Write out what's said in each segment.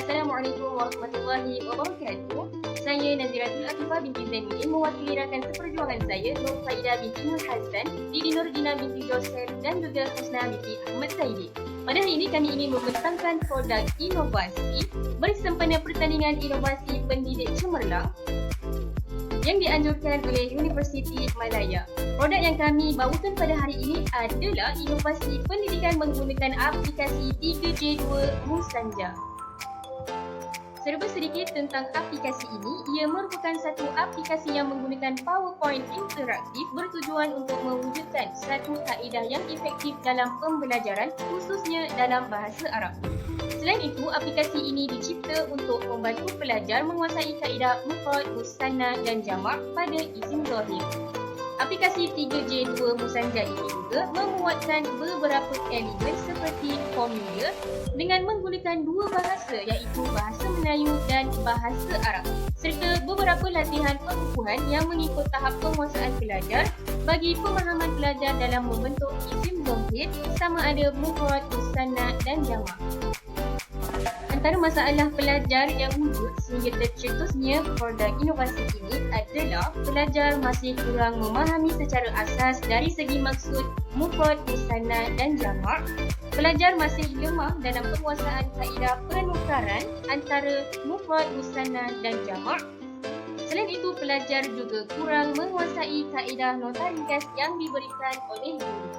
Assalamualaikum warahmatullahi wabarakatuh. Saya Naziratul Atifah binti Zainuddin mewakili rakan seperjuangan saya Nur Faidah binti Nur Hassan, Didi Nurdina binti Joseph dan juga Husna binti Ahmad Zaidi. Pada hari ini kami ingin membentangkan produk inovasi bersempena pertandingan inovasi pendidik cemerlang yang dianjurkan oleh Universiti Malaya. Produk yang kami bawakan pada hari ini adalah inovasi pendidikan menggunakan aplikasi 3J2 Musanja. Serba sedikit tentang aplikasi ini, ia merupakan satu aplikasi yang menggunakan PowerPoint interaktif bertujuan untuk mewujudkan satu kaedah yang efektif dalam pembelajaran khususnya dalam bahasa Arab. Selain itu, aplikasi ini dicipta untuk membantu pelajar menguasai kaedah mufrad, musanna dan jamak pada isim zahir. Aplikasi 3J2 Musanja ini juga memuatkan beberapa elemen seperti formula dengan menggunakan dua bahasa iaitu bahasa Melayu dan bahasa Arab serta beberapa latihan pengukuhan yang mengikut tahap penguasaan pelajar bagi pemahaman pelajar dalam membentuk isim zahir sama ada mufrad, musanna dan jamak. Antara masalah pelajar yang wujud sehingga tercetusnya produk inovasi ini adalah pelajar masih kurang memahami secara asas dari segi maksud mufrad, musanna dan jamak. Pelajar masih lemah dalam penguasaan kaedah penukaran antara mufrad, musanna dan jamak. Selain itu, pelajar juga kurang menguasai kaedah nota ringkas yang diberikan oleh guru.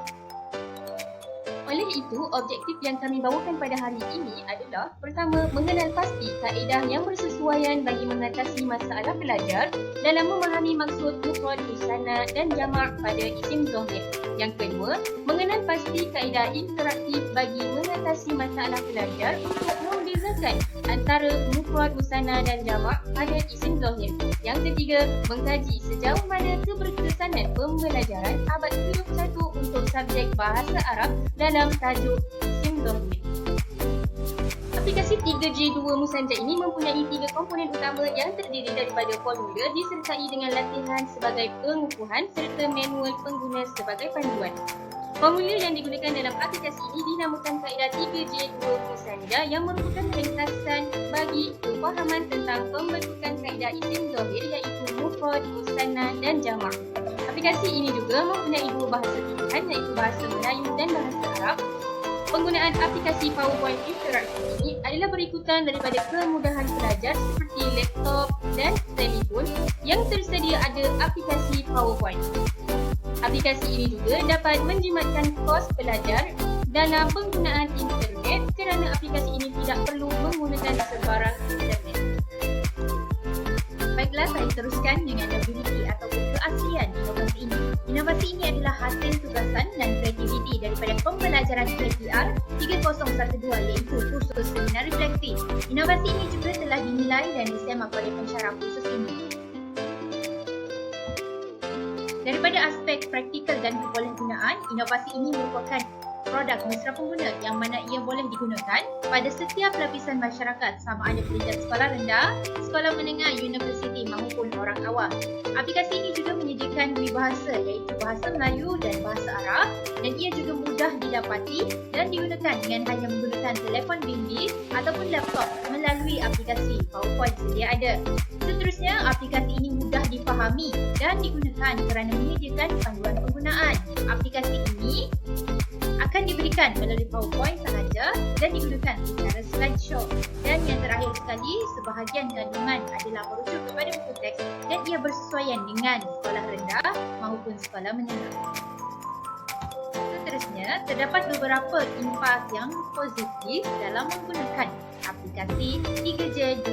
Oleh itu, objektif yang kami bawakan pada hari ini adalah pertama, mengenal pasti kaedah yang bersesuaian bagi mengatasi masalah pelajar dalam memahami maksud mufrad, musanna dan jamak pada isim zahir. Yang kedua, mengenal pasti kaedah interaktif bagi mengatasi masalah pelajar untuk membezakan antara mufrad, musanna dan jamak pada isim zahir. Yang ketiga, mengkaji sejauh mana keberkesanan pembelajaran abad ke-21 untuk subjek bahasa Arab dalam tajuk isim zahir. Aplikasi 3J2 Musanja ini mempunyai tiga komponen utama yang terdiri daripada formula disertai dengan latihan sebagai pengukuhan serta manual pengguna sebagai panduan. Formula yang digunakan dalam aplikasi ini dinamakan kaedah 3J2 Musanja yang merupakan ringkasan bagi kefahaman tentang pembentukan kaedah isim zahir iaitu mufrad, musanna dan jamak. Aplikasi ini juga mempunyai dua bahasa pilihan iaitu bahasa Melayu dan bahasa Arab. Penggunaan aplikasi PowerPoint interaktif ini adalah berikutan daripada kemudahan pelajar seperti laptop dan telefon yang tersedia ada aplikasi PowerPoint. Aplikasi ini juga dapat menjimatkan kos pelajar dalam penggunaan internet kerana aplikasi ini tidak perlu menggunakan sebarang internet. Baiklah, saya teruskan dengan ability ataupun keaslian inovasi ini. Inovasi ini adalah hasil tugasan dan kreativiti daripada pembelajaran KPR 3012 iaitu kursus seminar reflektif. Inovasi ini juga telah dinilai dan disemak oleh pensyarah kursus ini. Daripada aspek praktikal dan kebolehgunaan, inovasi ini merupakan produk mesra pengguna yang mana ia boleh digunakan pada setiap lapisan masyarakat sama ada pelajar sekolah rendah, sekolah menengah, universiti maupun orang awam. Aplikasi ini juga menyediakan dua bahasa iaitu bahasa Melayu dan bahasa Arab dan ia juga mudah didapati dan digunakan dengan hanya menggunakan telefon bimbit ataupun laptop melalui aplikasi PowerPoint sedia ada. Seterusnya, aplikasi ini mudah difahami dan digunakan kerana menyediakan panduan penggunaan. Aplikasi ini akan diberikan melalui PowerPoint sahaja dan digunakan secara slideshow. Dan yang terakhir sekali, sebahagian kandungan adalah merujuk kepada buku teks dan ia bersesuaian dengan sekolah rendah maupun sekolah menengah. Seterusnya, terdapat beberapa impak yang positif dalam menggunakan aplikasi 3J2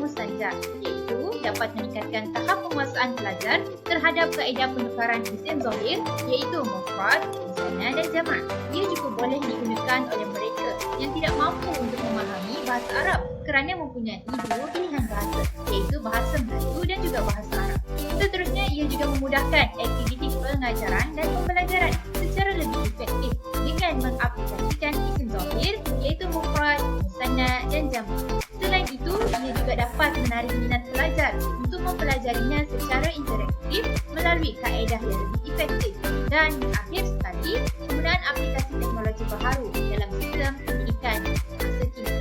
Musanja iaitu dapat meningkatkan tahap penguasaan pelajar terhadap kaedah penukaran isim zahir iaitu mufrad, musanna dan jamak. Ia juga boleh digunakan oleh mereka yang tidak mampu untuk memahami bahasa Arab kerana mempunyai dua pilihan bahasa iaitu bahasa Melayu dan juga bahasa Arab. Seterusnya, ia juga memudahkan aktiviti pengajaran dan pembelajaran secara lebih efektif dengan mengaplikasikan isim zahir iaitu mufrad, musanna dan jamak. Selain itu, ia juga dapat menarik minat pelajar untuk mempelajarinya secara interaktif melalui kaedah yang lebih efektif. Dan akhir sekali, penggunaan aplikasi teknologi baharu dalam sistem pendidikan masa kini.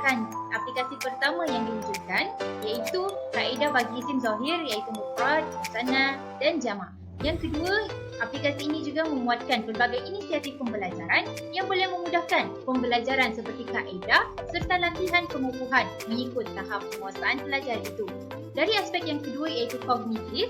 merupakan aplikasi pertama yang diwujudkan, iaitu kaedah bagi isim zahir iaitu mufrad, musanna dan jamak. Yang kedua, aplikasi ini juga memuatkan pelbagai inisiatif pembelajaran yang boleh memudahkan pembelajaran seperti kaedah serta latihan pengukuhan mengikut tahap penguasaan pelajar itu. Dari aspek yang kedua iaitu kognitif,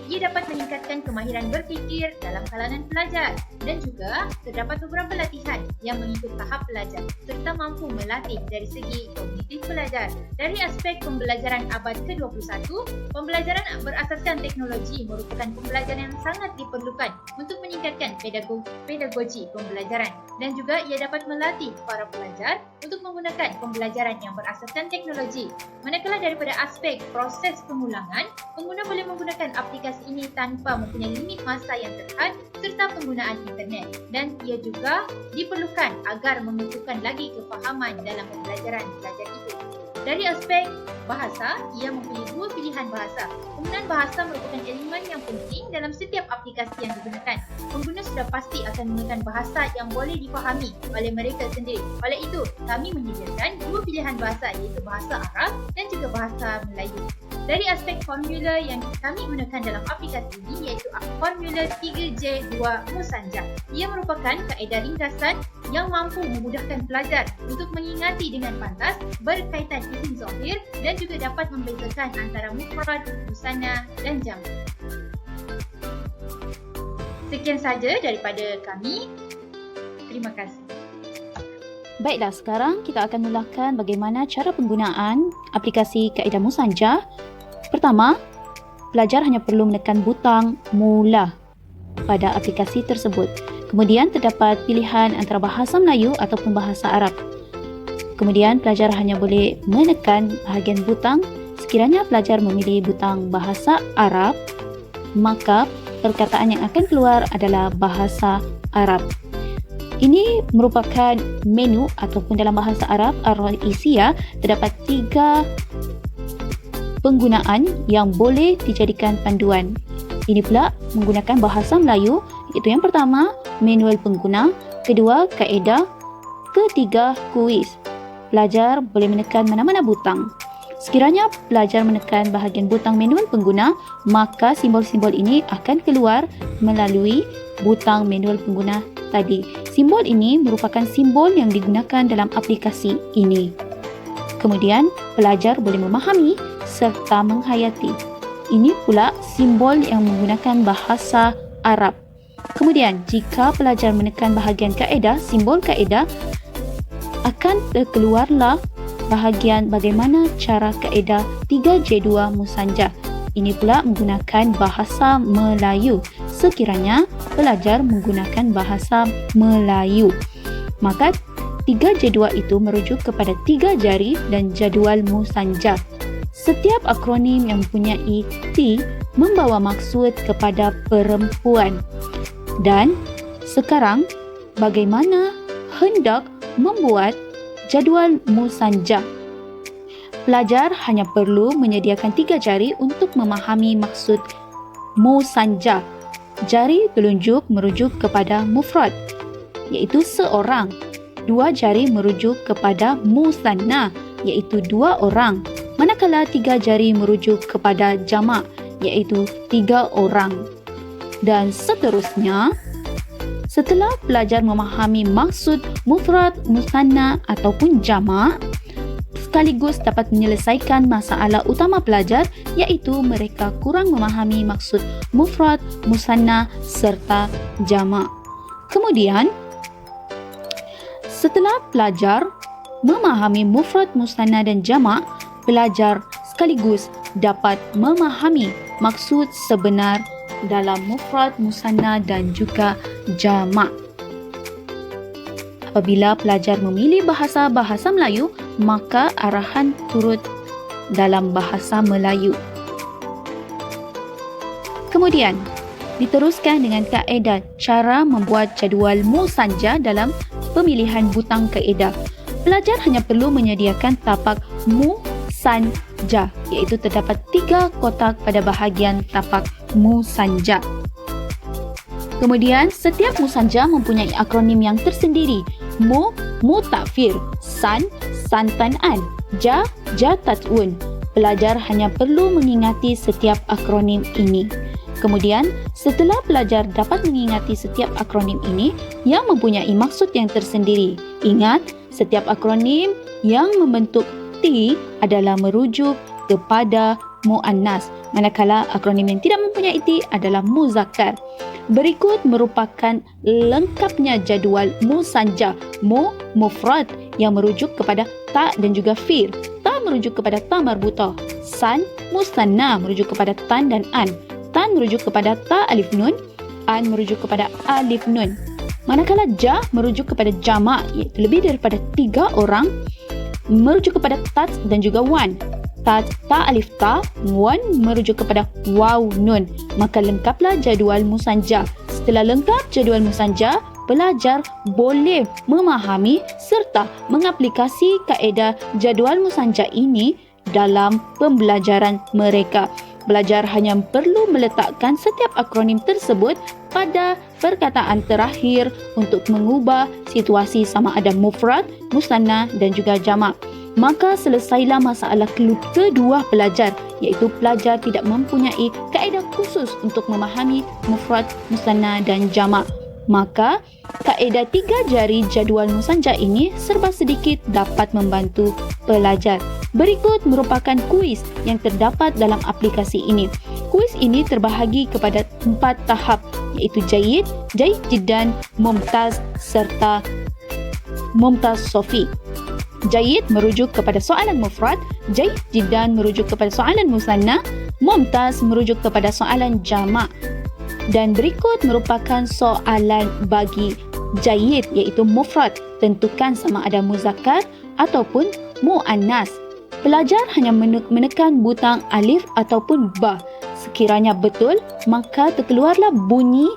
ia dapat meningkatkan kemahiran berfikir dalam kalangan pelajar dan juga terdapat beberapa latihan yang mengikut tahap pelajar serta mampu melatih dari segi kognitif pelajar. Dari aspek pembelajaran abad ke-21, pembelajaran berasaskan teknologi merupakan pembelajaran yang sangat diperlukan untuk meningkatkan pedagogi pembelajaran dan juga ia dapat melatih para pelajar untuk menggunakan pembelajaran yang berasaskan teknologi. Manakala daripada aspek proses pengulangan, pengguna boleh menggunakan aplikasi ini tanpa mempunyai limit masa yang terhad serta penggunaan internet dan ia juga diperlukan agar mengukuhkan lagi kefahaman dalam pembelajaran pelajar itu. Dari aspek bahasa, ia mempunyai dua pilihan bahasa. Penggunaan bahasa merupakan elemen yang penting dalam setiap aplikasi yang digunakan. Pengguna sudah pasti akan menggunakan bahasa yang boleh difahami oleh mereka sendiri. Oleh itu, kami menyediakan dua pilihan bahasa iaitu bahasa Arab dan juga bahasa Melayu. Dari aspek formula yang kami gunakan dalam aplikasi ini iaitu formula 3J2 Musanjah. Ia merupakan kaedah ringkasan yang mampu memudahkan pelajar untuk mengingati dengan pantas berkaitan isim zahir dan juga dapat membezakan antara mufrad, musanna dan jamak. Sekian saja daripada kami. Terima kasih. Baiklah, sekarang kita akan mulakan bagaimana cara penggunaan aplikasi kaedah Musanjah. Pertama, pelajar hanya perlu menekan butang mula pada aplikasi tersebut. Kemudian terdapat pilihan antara bahasa Melayu ataupun bahasa Arab. Kemudian pelajar hanya boleh menekan bahagian butang. Sekiranya pelajar memilih butang bahasa Arab, maka perkataan yang akan keluar adalah bahasa Arab. Ini merupakan menu ataupun dalam bahasa Arab Ar-Raisiyah terdapat 3 penggunaan yang boleh dijadikan panduan. Ini pula menggunakan bahasa Melayu, iaitu yang pertama manual pengguna, kedua kaedah, ketiga kuis. Pelajar boleh menekan mana-mana butang. Sekiranya pelajar menekan bahagian butang manual pengguna, maka simbol-simbol ini akan keluar melalui butang manual pengguna tadi. Simbol ini merupakan simbol yang digunakan dalam aplikasi ini. Kemudian, pelajar boleh memahami serta menghayati. Ini pula simbol yang menggunakan bahasa Arab. Kemudian, jika pelajar menekan bahagian kaedah, simbol kaedah, akan terkeluarlah bahagian bagaimana cara kaedah 3J2 Musanjah. Ini pula menggunakan bahasa Melayu. Sekiranya pelajar menggunakan bahasa Melayu, maka 3J2 itu merujuk kepada 3 jari dan jadual Musanjah. Setiap akronim yang mempunyai T membawa maksud kepada perempuan. Dan sekarang bagaimana hendak membuat jadual Musanjah? Pelajar hanya perlu menyediakan 3 jari untuk memahami maksud Musanjah. Jari telunjuk merujuk kepada mufrad, iaitu seorang. 2 jari merujuk kepada musanna, iaitu 2 orang. Manakala 3 jari merujuk kepada jamak, iaitu 3 orang. Dan seterusnya, setelah pelajar memahami maksud mufrad, musanna ataupun jamak, sekaligus dapat menyelesaikan masalah utama pelajar, iaitu mereka kurang memahami maksud mufrad, musanna serta jamak. Kemudian, setelah pelajar memahami mufrad, musanna dan jamak, pelajar sekaligus dapat memahami maksud sebenar dalam mufrad, musanna dan juga jamak. Apabila pelajar memilih bahasa Melayu, maka arahan turut dalam bahasa Melayu. Kemudian, diteruskan dengan kaedah cara membuat jadual Musanjah dalam pemilihan butang kaedah. Pelajar hanya perlu menyediakan tapak Musanjah, iaitu terdapat 3 kotak pada bahagian tapak Musanjah. Kemudian, setiap Musanjah mempunyai akronim yang tersendiri. Mu takfir, san san tan an. Ja, ja tat un. Pelajar hanya perlu mengingati setiap akronim ini. Kemudian, setelah pelajar dapat mengingati setiap akronim ini yang mempunyai maksud yang tersendiri. Ingat, setiap akronim yang membentuk T adalah merujuk kepada muannas, manakala akronim yang tidak mempunyai T adalah muzakkar. Berikut merupakan lengkapnya jadual musanja, mufrad yang merujuk kepada ta dan juga fir. Ta merujuk kepada ta marbuta. San, musanna merujuk kepada tan dan an. Tan merujuk kepada ta alif nun, an merujuk kepada alif nun. Manakala ja merujuk kepada jamak, iaitu lebih daripada 3 orang, merujuk kepada tat dan juga wan. Tat, ta alif ta, wan merujuk kepada waw nun. Maka lengkaplah jadual musanja. Setelah lengkap jadual musanja, pelajar boleh memahami serta mengaplikasi kaedah jadual musanja ini dalam pembelajaran mereka. Pelajar hanya perlu meletakkan setiap akronim tersebut pada perkataan terakhir untuk mengubah situasi sama ada mufrad, musanna dan juga jamak. Maka selesailah masalah kedua pelajar, iaitu pelajar tidak mempunyai kaedah khusus untuk memahami mufrad, musanna dan jamak. Maka kaedah 3 jari jadual musanja ini serba sedikit dapat membantu pelajar. Berikut merupakan kuis yang terdapat dalam aplikasi ini. Kuis ini terbahagi kepada 4 tahap, iaitu Jayyid, Jayyid Jiddan, Mumtaz serta Mumtaz Sofi. Jayyid merujuk kepada soalan mufrad, Jayyid Jiddan merujuk kepada soalan musanna, Mumtaz merujuk kepada soalan jamak. Dan berikut merupakan soalan bagi Jayyid, iaitu mufrad. Tentukan sama ada muzakkar ataupun muannas. Pelajar hanya menekan butang alif ataupun ba. Sekiranya betul, maka terkeluarlah bunyi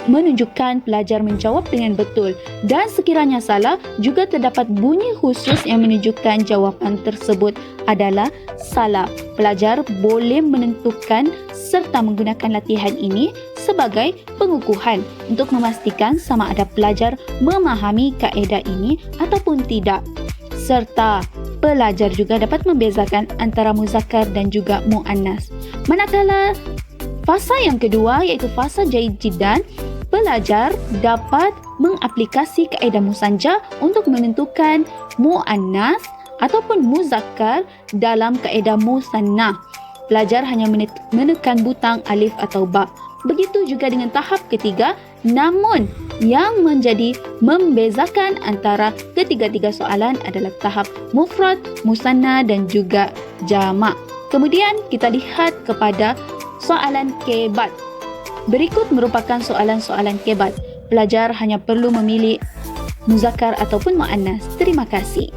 menunjukkan pelajar menjawab dengan betul. Dan sekiranya salah, juga terdapat bunyi khusus yang menunjukkan jawapan tersebut adalah salah. Pelajar boleh menentukan serta menggunakan latihan ini sebagai pengukuhan untuk memastikan sama ada pelajar memahami kaedah ini ataupun tidak. Serta pelajar juga dapat membezakan antara muzakkar dan juga muannas. Manakala fasa yang kedua, iaitu fasa Jayyid Jiddan, pelajar dapat mengaplikasi kaedah musanja untuk menentukan muannas ataupun muzakkar dalam kaedah musanna. Pelajar hanya menekan butang alif atau ba. Begitu juga dengan tahap ketiga, namun yang menjadi membezakan antara ketiga-tiga soalan adalah tahap mufrad, musanna dan juga jamak. Kemudian kita lihat kepada soalan kebat. Berikut merupakan soalan-soalan kebat. Pelajar hanya perlu memilih muzakkar ataupun muannas. Terima kasih.